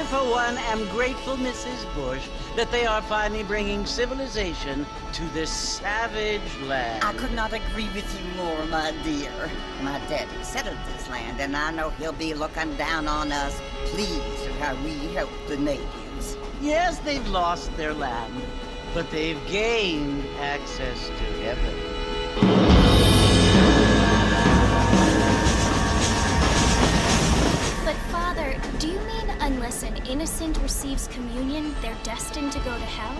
for one, am grateful, Mrs. Bush, that they are finally bringing civilization to this savage land. I could not agree with you more, my dear. My daddy settled this land, and I know he'll be looking down on us, pleased at how we help the natives. Yes, they've lost their land, but they've gained access to heaven. But Father, do you mean unless an innocent receives communion, they're destined to go to hell?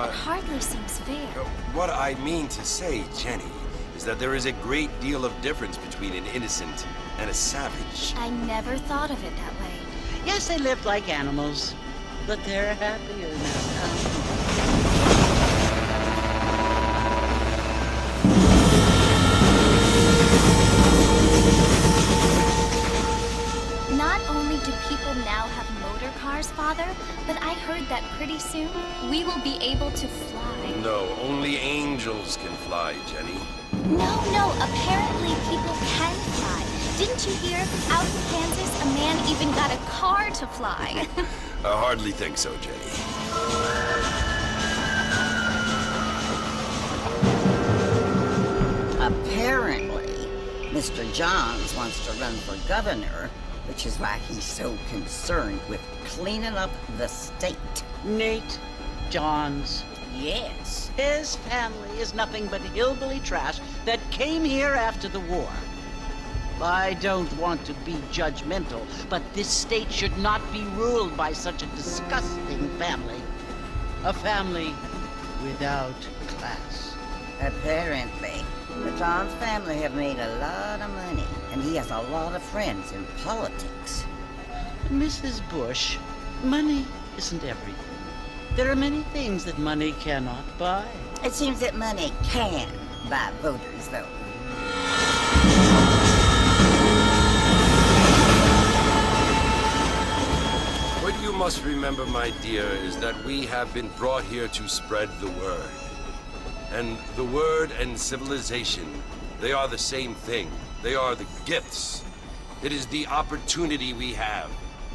It hardly seems fair. What I mean to say, Jenny, is that there is a great deal of difference between an innocent and a savage. I never thought of it that way. Yes, they lived like animals, but they're happier now. Not only do people now have motor cars, Father, but I heard that pretty soon we will be able to fly. No, only angels can fly, Jenny. No, apparently people can fly. Didn't you hear? Out in Kansas, a man even got a car to fly. I hardly think so, Jenny. Apparently, Mr. Johns wants to run for governor, which is why he's so concerned with cleaning up the state. Nate Johns. Yes. His family is nothing but hillbilly trash that came here after the war. I don't want to be judgmental, but this state should not be ruled by such a disgusting family. A family without class. Apparently. The Johns family have made a lot of money, and he has a lot of friends in politics. Mrs. Bush, money isn't everything. There are many things that money cannot buy. It seems that money can buy voters, though. What you must remember, my dear, is that we have been brought here to spread the word. And the word and civilization, they are the same thing. They are the gifts. It is the opportunity we have,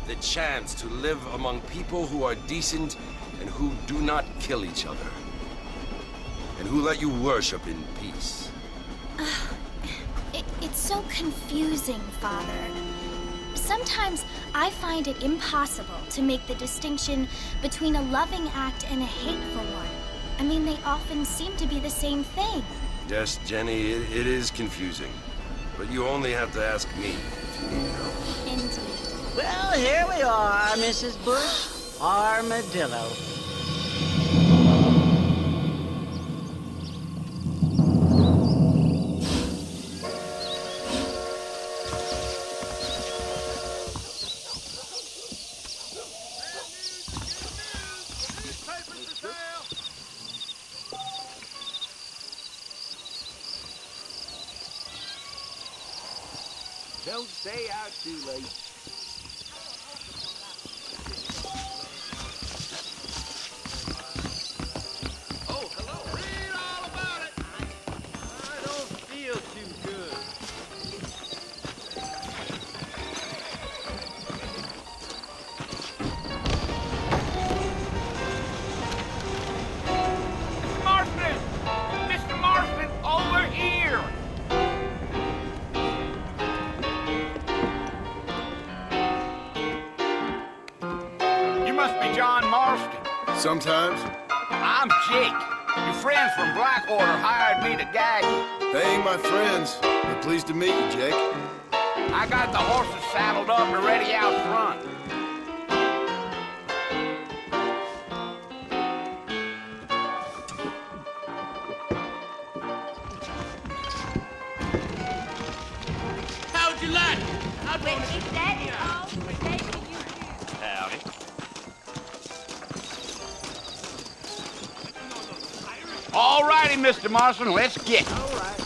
the chance to live among people who are decent and who do not kill each other, and who let you worship in peace. It's so confusing, Father. Sometimes I find it impossible to make the distinction between a loving act and a hateful one. I mean, they often seem to be the same thing. Yes, Jenny, it is confusing. But you only have to ask me if you need help. Indeed. Well, here we are, Mrs. Bush. Armadillo. Don't stay out too late. Oh, hello. Read all about it. I don't feel too good. Mr. Marston! Mr. Marston, over here! Must be John Marston. Sometimes. I'm Jake. Your friends from Blackwater hired me to guide you. They ain't my friends. We're pleased to meet you, Jake. I got the horses saddled up and ready out front. How'd you like it? How'd If Daddy calls, we're taking you here. Howdy. All righty, Mr. Marston, let's get it. All right.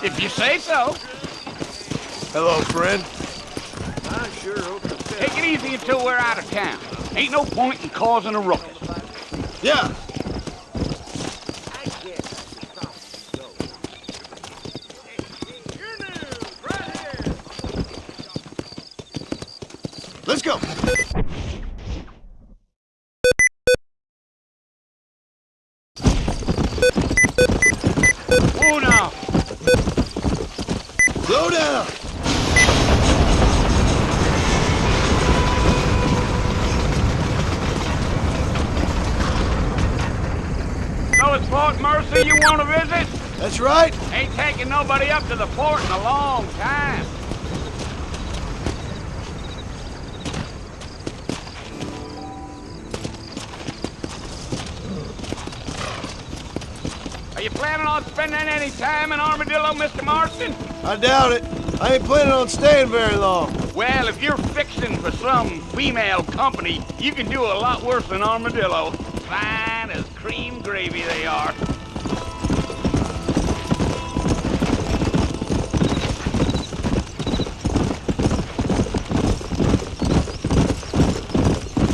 If you say so. Hello, friend. I sure hope you feel. Take it easy until we're out of town. Ain't no point in causing a ruckus. Yeah. I guess I should probably go. Your news, right here. Let's go. Fort Mercer you want to visit? That's right. Ain't taking nobody up to the fort in a long time. Are you planning on spending any time in Armadillo, Mr. Marston? I doubt it. I ain't planning on staying very long. Well, if you're fixing for some female company, you can do a lot worse than Armadillo. Fine as cream gravy they are.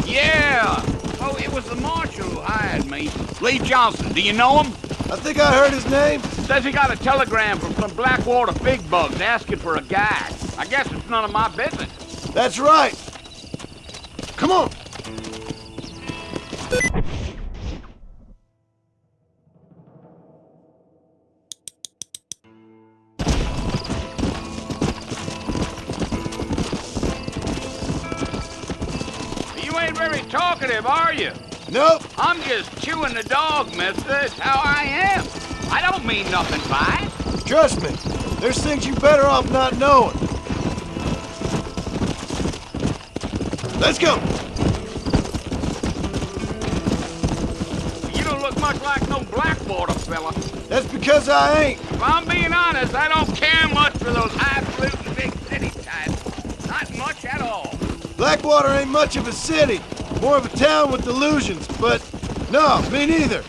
Yeah! Oh, it was the marshal who hired me. Lee Johnson, do you know him? I think I heard his name. Says he got a telegram from some Blackwater big bugs asking for a guide. I guess it's none of my business. That's right. Come on. You ain't very talkative, are you? Nope. I'm just chewing the dog, mister. It's how I am. I don't mean nothing by it. Trust me. There's things you better off not knowing. Let's go. You don't look much like no Blackwater fella. That's because I ain't. If I'm being honest, I don't care much for those highfalutin big city types. Not much at all. Blackwater ain't much of a city. More of a town with delusions, but no, me neither.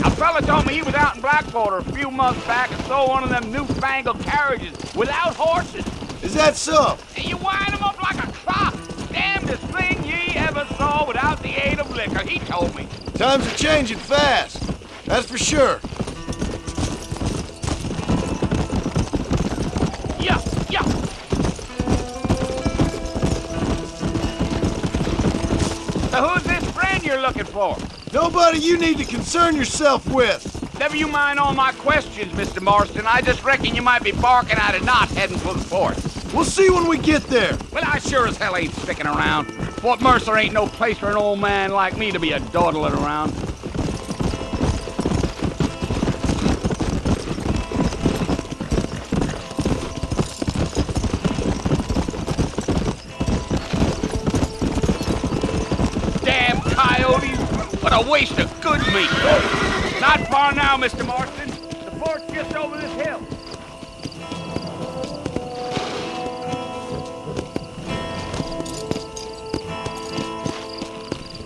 A fella told me he was out in Blackwater a few months back and saw one of them newfangled carriages without horses. Is that so? And you wind them up like a clock. Damnedest thing ye ever saw without the aid of liquor, he told me. Times are changing fast. That's for sure. Yeah, yeah. So who's this friend you're looking for? Nobody you need to concern yourself with. Never you mind all my questions, Mr. Marston. I just reckon you might be barking out a knot heading for the fort. We'll see when we get there. Well, I sure as hell ain't sticking around. Fort Mercer ain't no place for an old man like me to be a dawdling around. Damn coyotes! What a waste of good meat! Not far now, Mr. Marston. The fort's just over this hill.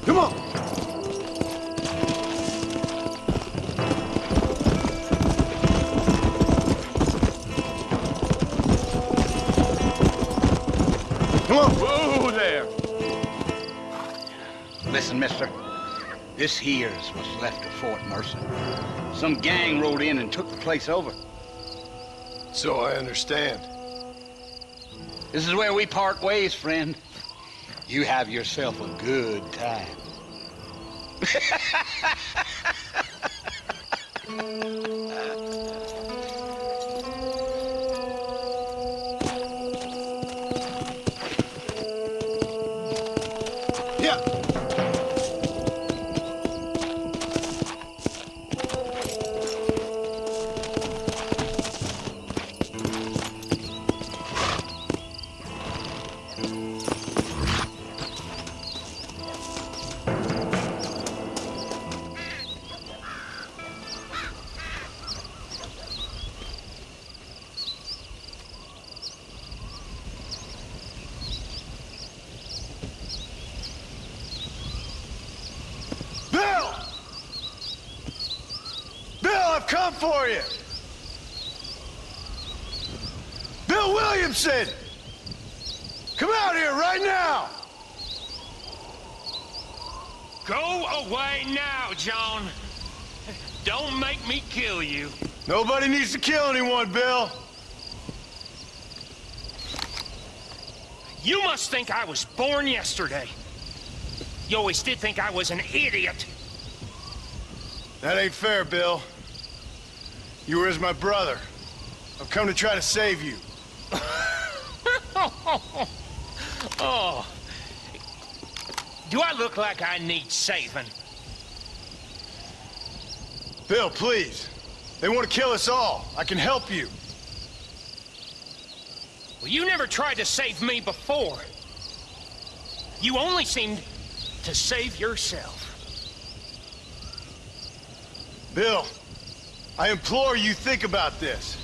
Come on. Come on. Whoa there! Listen, mister. This here's what's left of Fort Mercer. Some gang rode in and took the place over. So I understand. This is where we part ways, friend. You have yourself a good time. Yeah. Bill! Bill, I've come for you! Bill Williamson! Come out here right now! Go away now, John. Don't make me kill you. Nobody needs to kill anyone, Bill. You must think I was born yesterday. You always did think I was an idiot. That ain't fair, Bill. You were as my brother. I've come to try to save you. Oh. Do I look like I need saving? Bill, please. They want to kill us all. I can help you. Well, you never tried to save me before. You only seemed to save yourself. Bill, I implore you, think about this.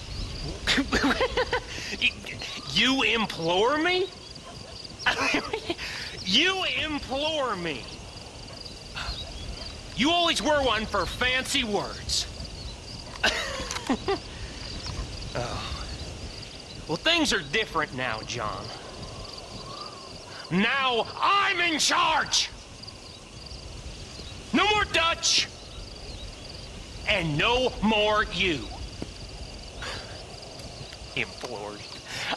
You implore me? You implore me. You always were one for fancy words. Oh. Well, things are different now, John. Now I'm in charge! No more Dutch! And no more you. Implores.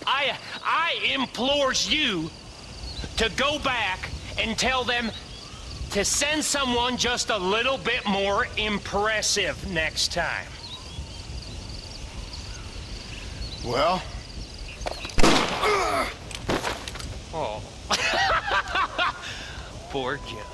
I implores you to go back and tell them to send someone just a little bit more impressive next time. Well? Oh. Poor John.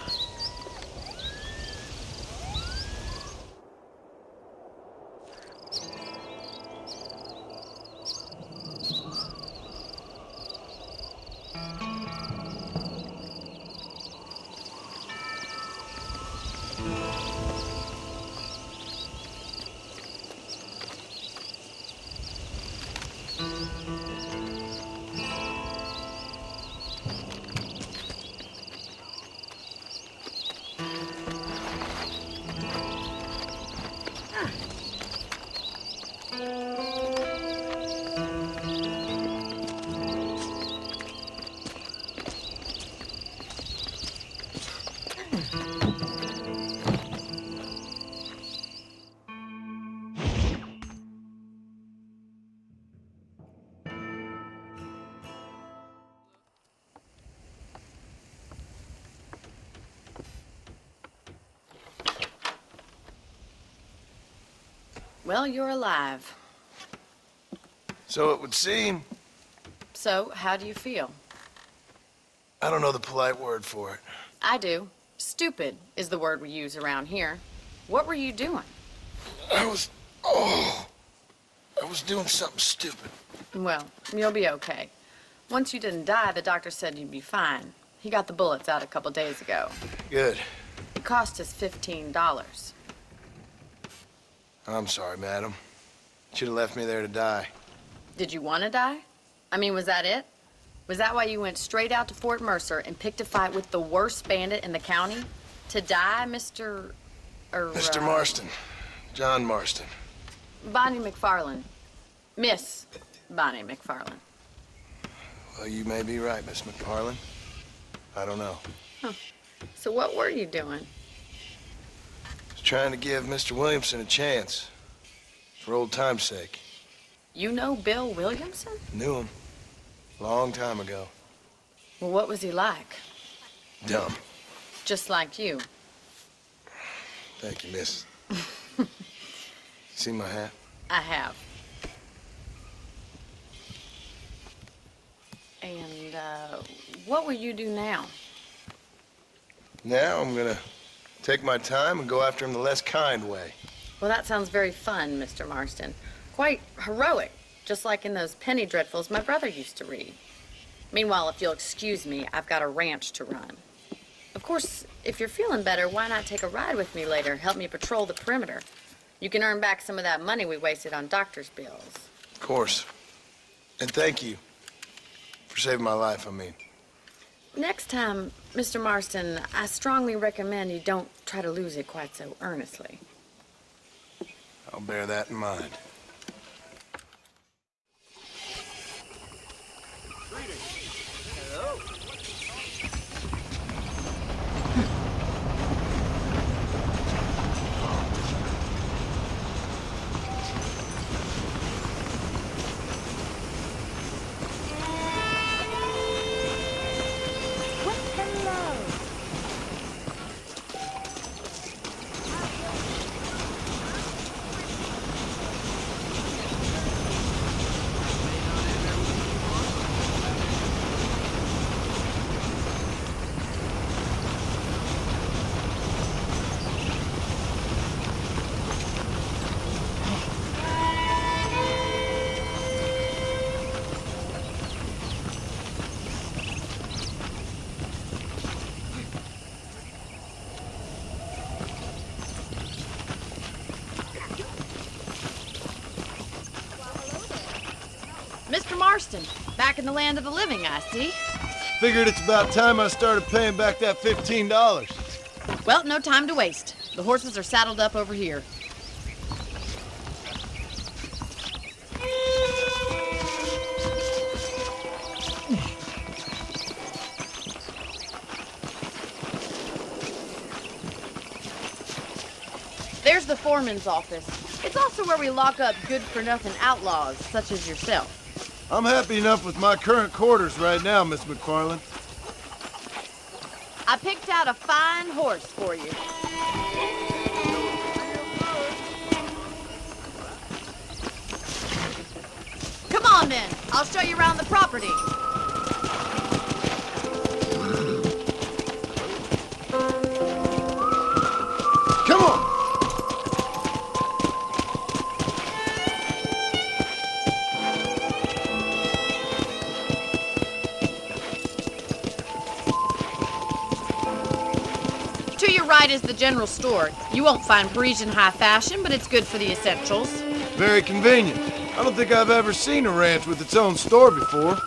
Well, you're alive. So it would seem. So, how do you feel? I don't know the polite word for it. I do. Stupid is the word we use around here. What were you doing? I was doing something stupid. Well, you'll be okay. Once you didn't die, the doctor said you'd be fine. He got the bullets out a couple days ago. Good. It cost us $15. I'm sorry, madam. Should have left me there to die. Did you want to die? I mean, was that it? Was that why you went straight out to Fort Mercer and picked a fight with the worst bandit in the county? To die, Mr. Mr. Marston. John Marston. Bonnie McFarland. Miss Bonnie McFarland. Well, you may be right, Miss McFarland. I don't know. Huh. So what were you doing? Was trying to give Mr. Williamson a chance. For old time's sake. You know Bill Williamson? Knew him. Long time ago. Well, what was he like? Dumb. Just like you. Thank you, miss. See my hat? I have. And, what will you do now? Now I'm gonna take my time and go after him the less kind way. Well, that sounds very fun, Mr. Marston. Quite heroic, just like in those penny dreadfuls my brother used to read. Meanwhile, if you'll excuse me, I've got a ranch to run. Of course, if you're feeling better, why not take a ride with me later? Help me patrol the perimeter. You can earn back some of that money we wasted on doctor's bills. Of course. And thank you for saving my life, I mean. Next time, Mr. Marston, I strongly recommend you don't try to lose it quite so earnestly. I'll bear that in mind. Mr. Marston, back in the land of the living, I see. Figured it's about time I started paying back that $15. Well, no time to waste. The horses are saddled up over here. There's the foreman's office. It's also where we lock up good-for-nothing outlaws, such as yourself. I'm happy enough with my current quarters right now, Miss McFarland. I picked out a fine horse for you. Come on, then. I'll show you around the property. Come on! To your right is the general store. You won't find Parisian high fashion, but it's good for the essentials. Very convenient. I don't think I've ever seen a ranch with its own store before.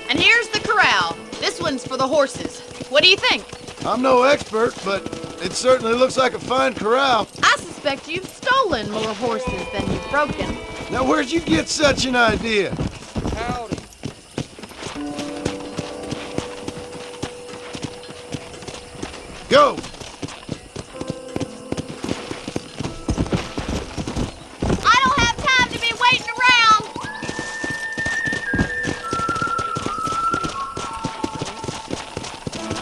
And here's the corral. This one's for the horses. What do you think? I'm no expert, but it certainly looks like a fine corral. I suspect you've stolen more horses than you've broken. Now, where'd you get such an idea? Howdy. Go! I don't have time to be waiting around.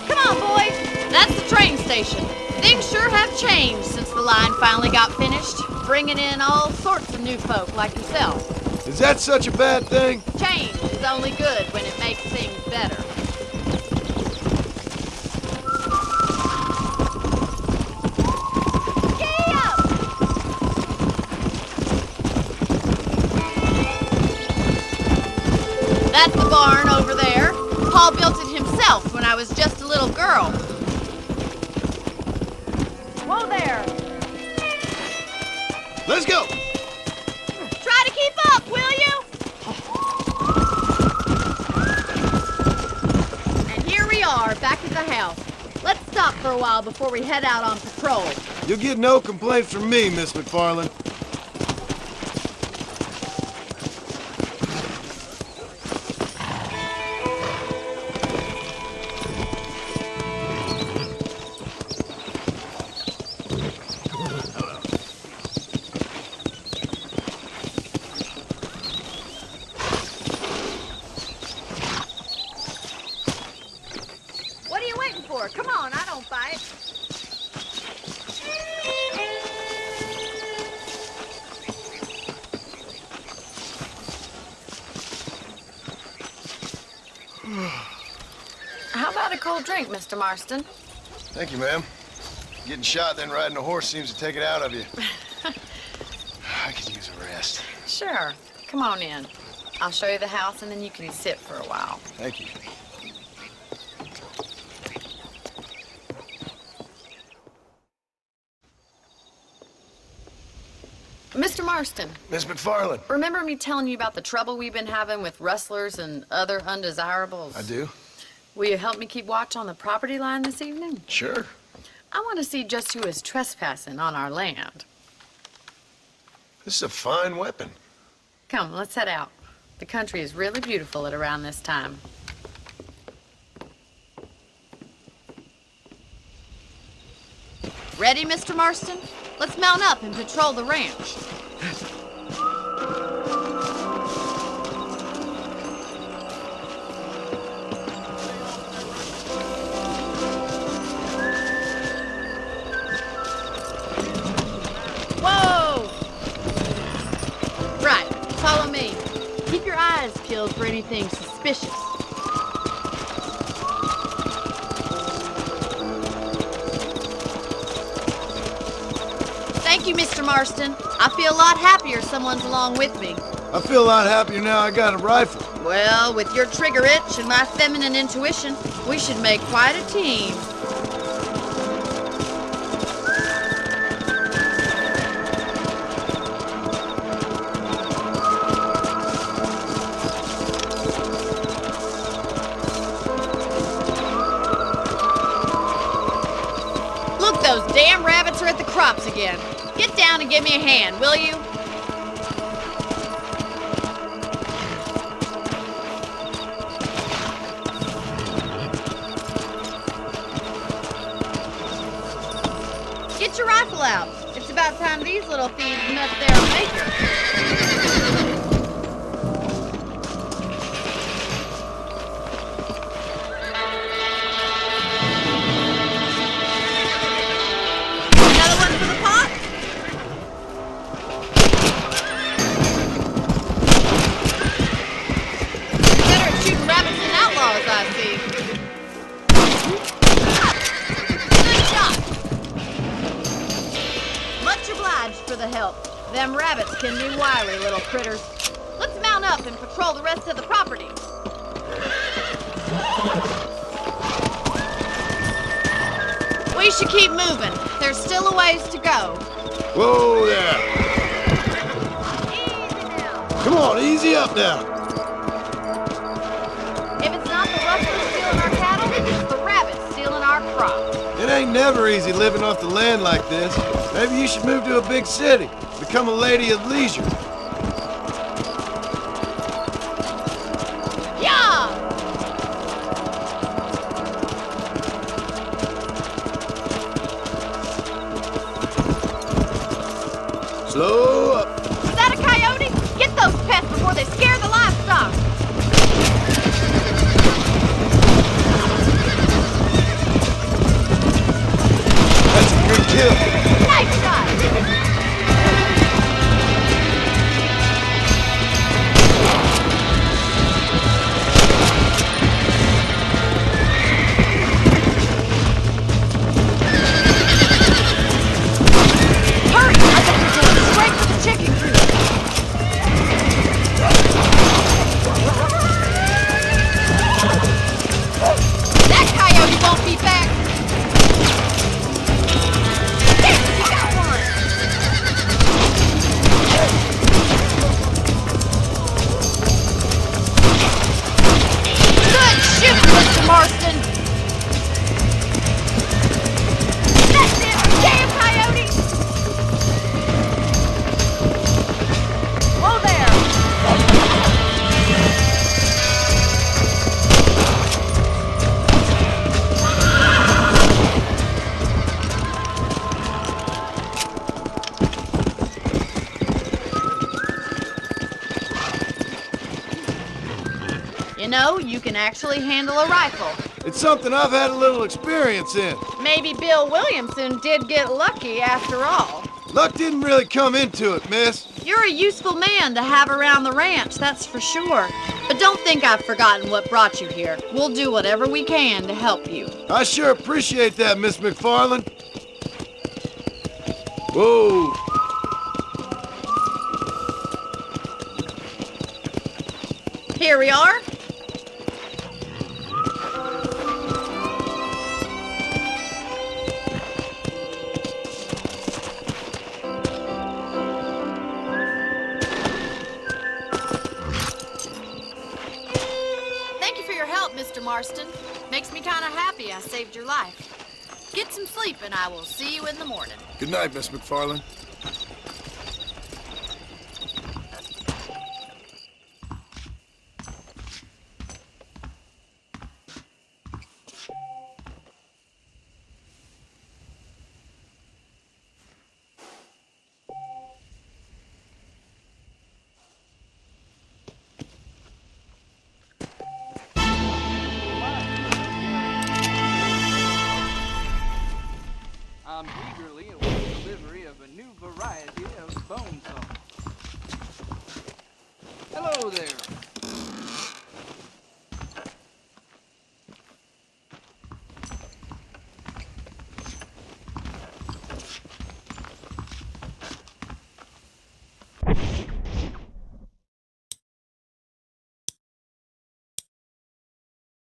Come on, boys. That's the train station. Things sure have changed since the line finally got finished, bringing in all sorts of new folk like yourself. Is that such a bad thing? Change is only good when it makes things better. Giddy up! That's the barn over there. Paul built it himself when I was just a little girl. Whoa there! Let's go! Try to keep up, will you? And here we are, back at the house. Let's stop for a while before we head out on patrol. You'll get no complaints from me, Miss McFarland. What are you waiting for? Come on, I don't bite. How about a cold drink, Mr. Marston? Thank you, ma'am. Getting shot, then riding a horse seems to take it out of you. I could use a rest. Sure. Come on in. I'll show you the house, and then you can sit for a while. Thank you. Mr. Marston, Miss McFarland. remember me telling you about the trouble we've been having with rustlers and other undesirables? I do? Will you help me keep watch on the property line this evening? Sure. I want to see just who is trespassing on our land. This is a fine weapon. Come, let's head out. The country is really beautiful at around this time. Ready, Mr. Marston? Let's mount up and patrol the ranch. Whoa! Right, follow me. Keep your eyes peeled for anything suspicious. Thank you, Mr. Marston. I feel a lot happier someone's along with me. I feel a lot happier now I got a rifle. Well, with your trigger itch and my feminine intuition, we should make quite a team. those damn rabbits are at the crops again. Get down and give me a hand, will you? Get your rifle out. It's about time these little thieves met their maker. Another one for the pot? You're better at shooting rabbits than outlaws, I see. Good shot. Much obliged for the help. Them rabbits can be wily little critters. Let's mount up and patrol the rest of the property. We should keep moving. There's still a ways to go. Whoa there. Easy now. Come on, easy up now. If it's not the rustlers stealing our cattle, it's the rabbits stealing our crops. It ain't never easy living off the land like this. Maybe you should move to a big city. Become a lady of leisure. Yeah! Slow up. Is that a coyote? Get those pests before they scare the livestock. That's a good kill. Nice shot! Hurry! I think we're going straight for the chicken coop. That coyote won't be back. There, you got one. Good shoot, Mr. Marston. That's it, damn coyote. Whoa there. You know, you can actually handle a rifle. It's something I've had a little experience in. Maybe Bill Williamson did get lucky after all. Luck didn't really come into it, miss. You're a useful man to have around the ranch, that's for sure. But don't think I've forgotten what brought you here. We'll do whatever we can to help you. I sure appreciate that, Miss McFarland. Whoa. Here we are. Thank you for your help, Mr. Marston. Makes me kind of happy I saved your life. Get some sleep and I will see you in the morning. Good night, Miss McFarland.